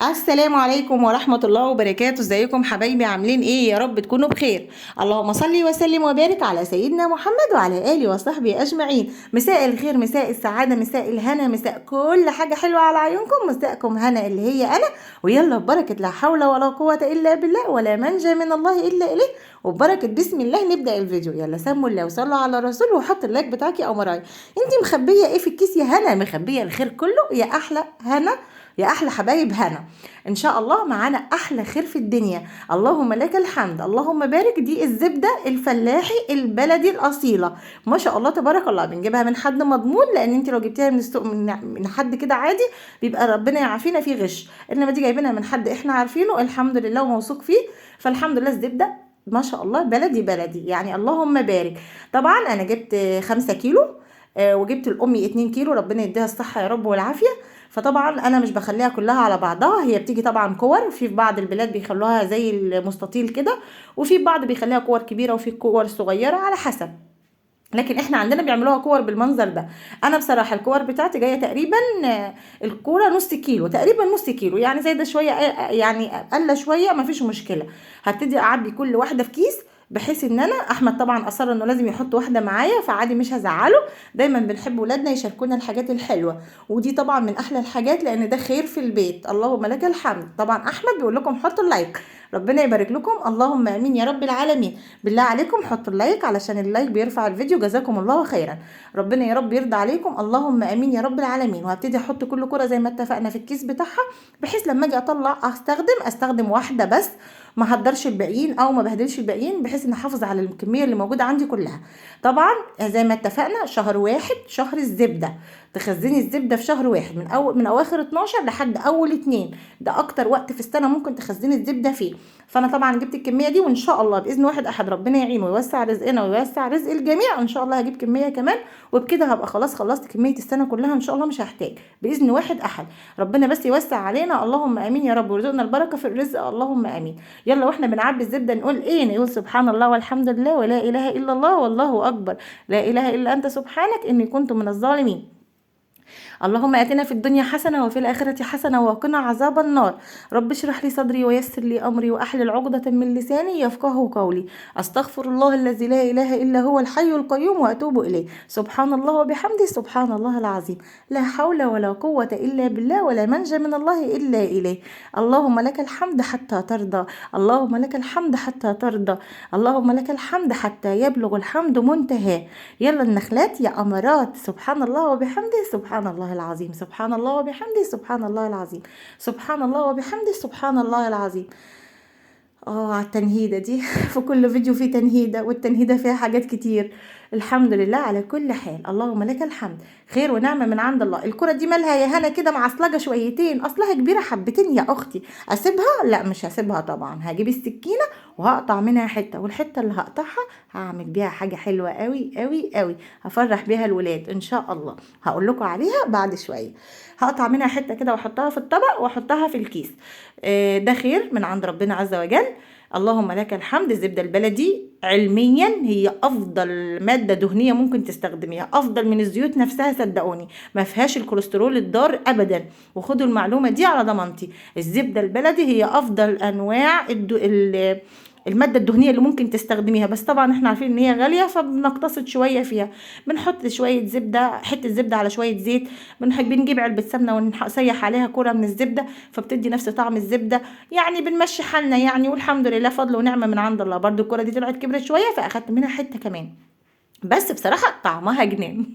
السلام عليكم ورحمة الله وبركاته. ازيكم حبايبي؟ عاملين ايه؟ يا رب تكونوا بخير. اللهم صل وسلم وبارك على سيدنا محمد وعلى آله وصحبه أجمعين. مساء الخير، مساء السعادة، مساء الهنا، مساء كل حاجة حلوة على عيونكم. مساءكم هنا اللي هي أنا. ويلا ببركة لا حول ولا قوة إلا بالله ولا منجى من الله إلا إليه. وببركة بسم الله نبدأ الفيديو. يلا سموا الله وصلوا على الرسول وحط اللايك بتاعك يا قمراي. انتي مخبية ايه في الكيس يا هنا؟ مخبية الخير كله يا أحلى هنا، يا احلى حبايب هنا. ان شاء الله معانا احلى خير في الدنيا. اللهم لك الحمد، اللهم بارك. دي الزبده الفلاحي البلدي الاصيله، ما شاء الله تبارك الله. بنجيبها من حد مضمون، لان انت لو جبتيها من السوق من حد كده عادي بيبقى ربنا يعافينا فيه غش، انما دي جايبينها من حد احنا عارفينه الحمد لله وموثوق فيه. فالحمد لله الزبده ما شاء الله بلدي بلدي يعني، اللهم بارك. طبعا انا جبت 5 كيلو، وجبت لامي 2 كيلو، ربنا يديها الصحه يا رب والعافيه. فطبعا انا مش بخليها كلها على بعضها، هي بتيجي طبعا كور، في بعض البلاد بيخلوها زي المستطيل كده، وفي بعض بيخليها كور كبيره وفي كور صغيره على حسب. لكن احنا عندنا بيعملوها كور بالمنظر ده. انا بصراحه الكور بتاعتي جايه تقريبا الكوره نص كيلو، تقريبا نص كيلو يعني، زي ده شويه يعني اقل شويه، ما فيش مشكله. هبتدي اعبي كل واحده في كيس، بحيث ان انا احمد طبعا اصر انه لازم يحط واحده معايا، فعادي مش هزعله. دايما بنحب ولادنا يشاركونا الحاجات الحلوه، ودي طبعا من احلى الحاجات، لان ده خير في البيت. اللهم لك الحمد. طبعا احمد بيقول لكم حطوا اللايك، ربنا يبارك لكم، اللهم امين يا رب العالمين. بالله عليكم حطوا اللايك، علشان اللايك بيرفع الفيديو، جزاكم الله خيرا. ربنا يا رب يرضى عليكم، اللهم امين يا رب العالمين. وهبتدي احط كل كرة زي ما اتفقنا في الكيس بتاعها، بحيث لما اجي اطلع استخدم واحدة بس، ما هدرش الباقيين او ما بهدلش الباقيين، بحيث ان احافظ على الكميه اللي موجوده عندي كلها. طبعا زي ما اتفقنا شهر واحد شهر الزبده، تخزني الزبده في شهر واحد، من اواخر 12 لحد اول 2، ده اكتر وقت في السنه ممكن تخزني الزبده فيه. فانا طبعا جبت الكميه دي، وان شاء الله باذن واحد احد ربنا يعينه ويوسع رزقنا ويوسع رزق الجميع، ان شاء الله هجيب كميه كمان، وبكده هبقى خلاص خلصت كميه السنه كلها ان شاء الله، مش هحتاج باذن واحد احد. ربنا بس يوسع علينا، اللهم امين يا رب، ويرزقنا البركه في الرزق، اللهم امين. يلا واحنا بنعبي الزبده نقول ايه؟ نقول سبحان الله والحمد لله ولا اله الا الله والله اكبر، لا اله الا انت سبحانك اني كنت من الظالمين. اللهم آتنا في الدنيا حسنة وفي الآخرة حسنة وقنا عذاب النار. رب اشرح لي صدري ويسر لي أمري وأحلل عقدة من لساني يفقه قولي. أستغفر الله الذي لا إله إلا هو الحي القيوم وأتوب إليه. سبحان الله وبحمده سبحان الله العظيم. لا حول ولا قوة إلا بالله ولا منجى من الله إلا إليه. اللهم لك الحمد حتى ترضى، اللهم لك الحمد حتى ترضى، اللهم لك الحمد حتى يبلغ الحمد منتهى. يلا النخلات يا أمارات، سبحان الله وبحمده سبحان الله العظيم، سبحان الله وبحمده سبحان الله العظيم، سبحان الله وبحمده سبحان الله العظيم. على التنهيدة دي في كل فيديو فيه تنهيدة، والتنهيدة فيها حاجات كتير. الحمد لله على كل حال، اللهم لك الحمد. خير ونعمة من عند الله. الكرة دي مالها يا هنا كده معصلجة شويتين، اصلها كبيرة حبتين يا اختي، اسيبها؟ لا مش هسيبها طبعا، هجيب السكينة وهقطع منها حتة، والحتة اللي هقطعها هعمل بيها حاجة حلوة قوي قوي قوي، هفرح بيها الولاد ان شاء الله، هقول لكم عليها بعد شوية. هقطع منها حتة كده واحطها في الطبق واحطها في الكيس. ده خير من عند ربنا عز وجل. اللهم لك الحمد. الزبدة البلدي علميا هي افضل مادة دهنية ممكن تستخدميها، افضل من الزيوت نفسها صدقوني، ما فيهاش الكوليسترول الضار ابدا، وخدوا المعلومة دي على ضمانتي. الزبدة البلدي هي افضل انواع المادة الدهنية اللي ممكن تستخدميها، بس طبعا احنا عارفين ان هي غالية فبنقتصد شوية فيها. بنحط شوية زبدة، حتة زبدة على شوية زيت، بنجيب علبة سمنة ونسيح عليها كرة من الزبدة، فبتدي نفس طعم الزبدة يعني، بنمشي حالنا يعني، والحمد لله فضل ونعمة من عند الله. برضو الكرة دي طلعت كبرت شوية فاخدت منها حتة كمان، بس بصراحة طعمها جنان.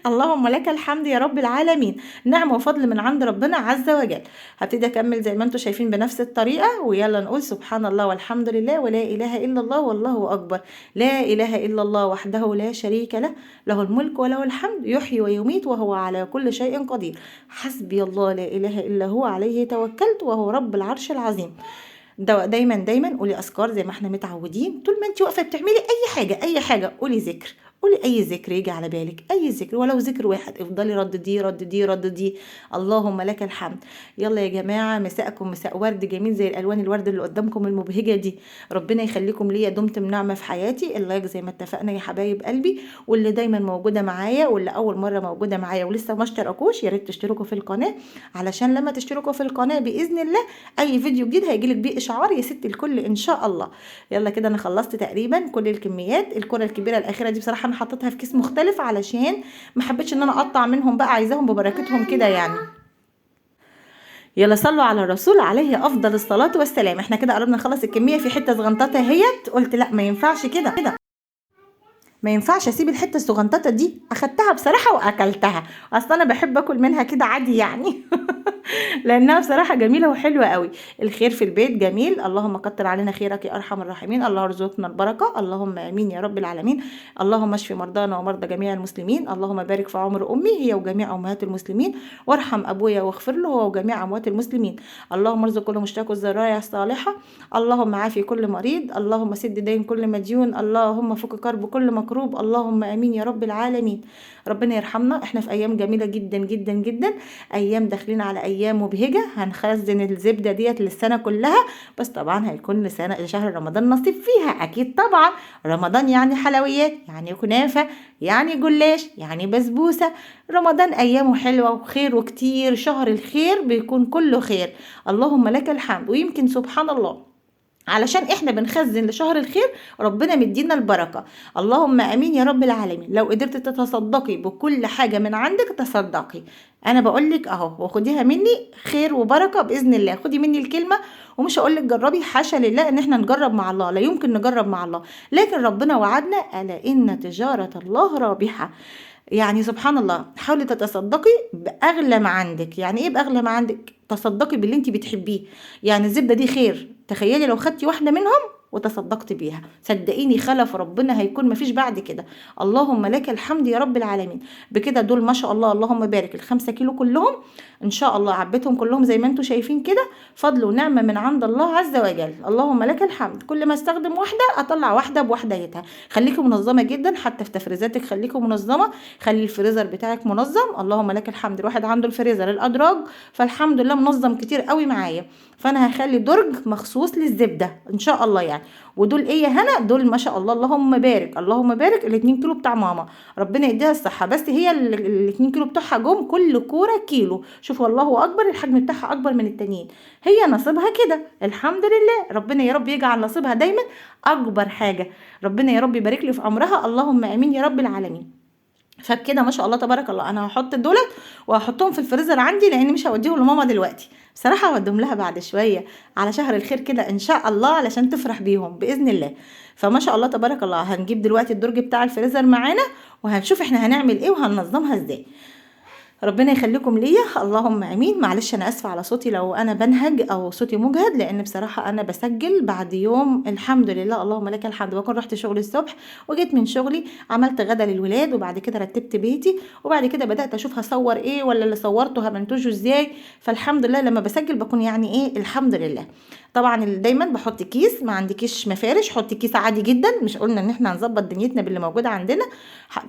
اللهم لك الحمد يا رب العالمين، نعمة وفضل من عند ربنا عز وجل. هبتدي اكمل زي ما انتم شايفين بنفس الطريقة، ويلا نقول سبحان الله والحمد لله ولا اله الا الله والله اكبر. لا اله الا الله وحده لا شريك له، له الملك وله الحمد يحيي ويميت وهو على كل شيء قدير. حسبي الله لا اله الا هو عليه توكلت وهو رب العرش العظيم. دايما دايما قولي اذكار زي ما احنا متعودين، طول ما انت واقفه بتعملي اي حاجه، اي حاجه قولي ذكر، قولي اي ذكر يجي على بالك، اي ذكر ولو ذكر واحد، افضلي ردديه ردديه ردديه. اللهم لك الحمد. يلا يا جماعه، مساءكم مساء ورد جميل زي الالوان الورد اللي قدامكم المبهجه دي. ربنا يخليكم ليا، دمتم نعمه في حياتي. اللايك زي ما اتفقنا يا حبايب قلبي، واللي دايما موجوده معايا واللي اول مره موجوده معايا ولسه ما اشتركوش، يا ريت تشتركوا في القناه، علشان لما تشتركوا في القناه باذن الله اي فيديو جديد هيجيلك بيه اشعار يا ست الكل ان شاء الله. يلا كده انا خلصت تقريبا كل الكميات. الكره الكبيره الاخيره دي بصراحه انا حطيتها في كيس مختلف علشان ما حبيتش ان انا اقطع منهم بقى، عايزاهم ببركتهم كده يعني. يلا صلوا على الرسول عليه افضل الصلاه والسلام. احنا كده قربنا نخلص الكميه، في حته صغنططه اهيت، قلت لا ما ينفعش كده، ما ينفعش اسيب الحته الصغنططه دي. اخدتها بصراحه واكلتها، اصلا انا بحب اكل منها كده عادي يعني لانها بصراحه جميله وحلوه قوي. الخير في البيت جميل، اللهم كتر علينا خيرك يا ارحم الراحمين. الله يرزقنا البركه، اللهم امين يا رب العالمين. اللهم اشف مرضانا ومرضى جميع المسلمين. اللهم بارك في عمر امي هي وجميع امهات المسلمين، وارحم ابويا واغفر له هو وجميع اموات المسلمين. اللهم ارزق كل مشتاق الذرائع الصالحه. اللهم عافي كل مريض. اللهم سد دين كل مديون. اللهم فك كرب كل مكروب. اللهم امين يا رب العالمين. ربنا يرحمنا، احنا في ايام جميله جدا جدا جدا، ايام داخلين على ايام مبهجه. هنخزن الزبده ديت للسنه كلها، بس طبعا هيكون لشهر رمضان نصيب فيها اكيد طبعا. رمضان يعني حلويات، يعني كنافه، يعني جلاش، يعني بسبوسه. رمضان ايامه حلوه وخير وكتير، شهر الخير بيكون كله خير. اللهم لك الحمد. ويمكن سبحان الله علشان احنا بنخزن لشهر الخير ربنا مدينا البركة. اللهم امين يا رب العالمين. لو قدرت تتصدقي بكل حاجة من عندك تصدقي، انا بقولك اهو، وخديها مني خير وبركة باذن الله. خدي مني الكلمة، ومش هقولك جربي، حاشا لله ان احنا نجرب مع الله، لا يمكن نجرب مع الله، لكن ربنا وعدنا الا ان تجارة الله رابحة. يعني سبحان الله، حاولي تتصدقي باغلى ما عندك. يعني ايه باغلى ما عندك؟ تصدقي باللي انت بتحبيه. يعني الزبده دي خير، تخيلي لو خدتي واحده منهم وتصدقت بيها، صدقيني خلف ربنا هيكون مفيش بعد كده. اللهم لك الحمد يا رب العالمين. بكده دول ما شاء الله اللهم بارك ال5 كيلو كلهم ان شاء الله عبيتهم كلهم زي ما انتم شايفين كده، فضل ونعمه من عند الله عز وجل. اللهم لك الحمد. كل ما استخدم واحده اطلع واحده بوحديتها. خليكي منظمه جدا حتى في تفريزاتك، خليكي منظمه، خلي الفريزر بتاعك منظم. اللهم لك الحمد. الواحد عنده الفريزر الادراج فالحمد لله منظم كتير قوي معايا، فانا هخلي درج مخصوص للزبده ان شاء الله يعني. ودول ايه يا هنا؟ دول ما شاء الله اللهم بارك اللهم بارك ال2 كيلو بتاع ماما، ربنا يديها الصحه. بس هي ال2 كيلو بتوعها جم كل كوره كيلو، شوفوا الله اكبر، الحجم بتاعها اكبر من التانيين، هي نصيبها كده الحمد لله. ربنا يا رب يجعل نصيبها دايما اكبر حاجه، ربنا يا رب يبارك لي في عمرها، اللهم امين يا رب العالمين. فبكده ما شاء الله تبارك الله انا هحط دولت وهحطهم في الفريزر عندي، لان مش هوديهم لماما دلوقتي بصراحه، هوديهم لها بعد شويه على شهر الخير كده ان شاء الله علشان تفرح بيهم باذن الله. فما شاء الله تبارك الله هنجيب دلوقتي الدرج بتاع الفريزر معانا، وهنشوف احنا هنعمل ايه وهننظمها ازاي. ربنا يخليكم ليا، اللهم امين. معلش انا اسفه على صوتي لو انا بنهج او صوتي مجهد، لان بصراحه انا بسجل بعد يوم الحمد لله اللهم لك الحمد بكون رحت شغلي الصبح، وجيت من شغلي عملت غدا للولاد، وبعد كده رتبت بيتي، وبعد كده بدات اشوف هصور ايه ولا اللي صورته همنتجه ازاي. فالحمد لله لما بسجل بكون يعني ايه الحمد لله. طبعا دايما بحط كيس، ما عندكيش مفارش حطي كيس عادي جدا، مش قلنا ان احنا هنظبط دنيتنا باللي موجود عندنا.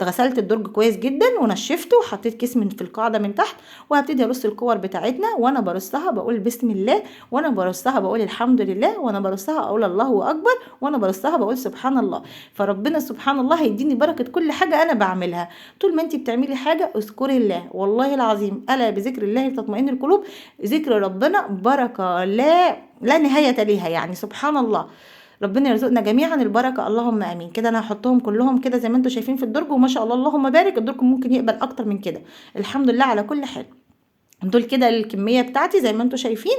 غسلت الدرج كويس جدا ونشفته وحطيت كيس من في القاعده من تحت، وهبتدي ارص الكور بتاعتنا، وانا برصها بقول بسم الله، وانا برصها بقول الحمد لله، وانا برصها اقول الله اكبر، وانا برصها بقول سبحان الله. فربنا سبحان الله هيديني بركه كل حاجه انا بعملها. طول ما انت بتعملي حاجه اذكري الله، والله العظيم الا بذكر الله تطمئن القلوب. ذكر ربنا بركه لا نهايه ليها يعني سبحان الله. ربنا يرزقنا جميعا البركه اللهم امين. كده انا هحطهم كلهم كده زي ما انتم شايفين في الدرج، وما شاء الله اللهم بارك الدرج ممكن يقبل اكتر من كده الحمد لله على كل حال. دول كده الكميه بتاعتي زي ما انتم شايفين،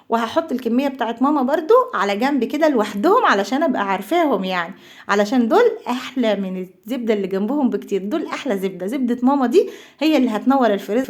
وهحط الكميه بتاعت ماما برضو على جنب كده لوحدهم علشان ابقى عارفاهم يعني، علشان دول احلى من الزبده اللي جنبهم بكتير. دول احلى زبده، زبده ماما دي هي اللي هتنور الفريزر